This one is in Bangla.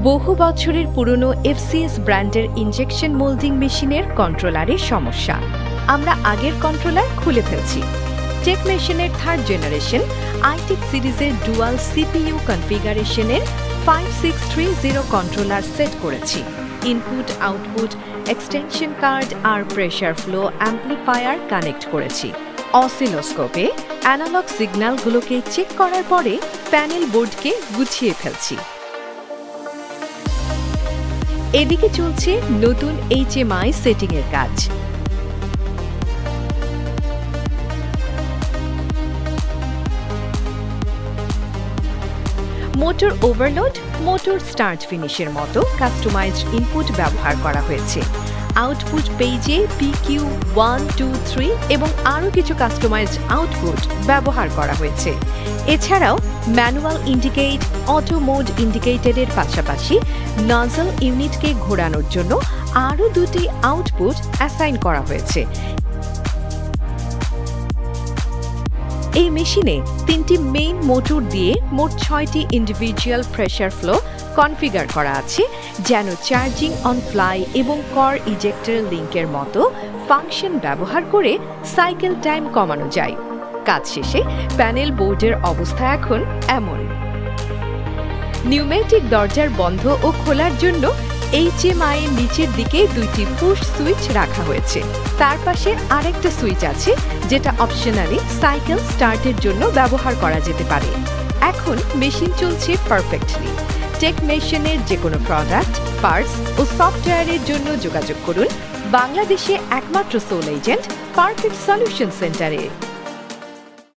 বহু বছরের পুরনো এফসিএস ব্র্যান্ডের ইনজেকশন মোল্ডিং মেশিনের কন্ট্রোলারে সমস্যা। আমরা আগের কন্ট্রোলার খুলে ফেলছি। টেক মেশিনের থার্ড জেনারেশন আইটেক সিরিজের ডুয়াল সিপিইউ কনফিগারেশনের 5630 কন্ট্রোলার সেট করেছি। ইনপুট আউটপুট এক্সটেনশন কার্ড আর প্রেসার ফ্লো অ্যাম্প্লিফায়ার কানেক্ট করেছি। অসিলোস্কোপে অ্যানালগ সিগন্যালগুলোকে চেক করার পরে প্যানেল বোর্ডকে গুছিয়ে ফেলছি। এদিকে চলছে নতুন এইচএমআই সেটিংয়ের কাজ। মোটর ওভারলোড, মোটর স্টার্ট ফিনিশের মতো কাস্টমাইজড ইনপুট ব্যবহার করা হয়েছে। আউটপুট পেজে PQ1, 2, 3 এবং আরও কিছু কাস্টমাইজড আউটপুট ব্যবহার করা হয়েছে। এছাড়াও ম্যানুয়াল ইন্ডিকেট, অটো মোড ইন্ডিকেটরের পাশাপাশি নজল ইউনিটকে ঘোরানোর জন্য আরও দুটি আউটপুট অ্যাসাইন করা হয়েছে। এই মেশিনে 3টি মেইন মোটর দিয়ে মোট 6টি ইন্ডিভিজুয়াল প্রেসার ফ্লো কনফিগার করা আছে, যেন চার্জিং অন ফ্লাই এবং কর ইজেক্টর লিঙ্কের মতো ফাংশন ব্যবহার করে সাইকেল টাইম কমানো যায়। কাজ শেষে প্যানেল বোর্ডের অবস্থা এখন এমন। নিউমেটিক দরজার বন্ধ ও খোলার জন্য এইচএমআই এর নিচের দিকে 2টি পুশ সুইচ রাখা হয়েছে। তার পাশে আরেকটা সুইচ আছে, যেটা অপশনালি সাইকেল স্টার্টের জন্য ব্যবহার করা যেতে পারে। এখন মেশিন চলছে পারফেক্টলি। টেক মেশিনের যে কোনো প্রোডাক্ট, পার্টস ও সফটওয়্যারের জন্য যোগাযোগ করুন বাংলাদেশে একমাত্র সোল এজেন্ট পারফেক্ট সলিউশন সেন্টারে।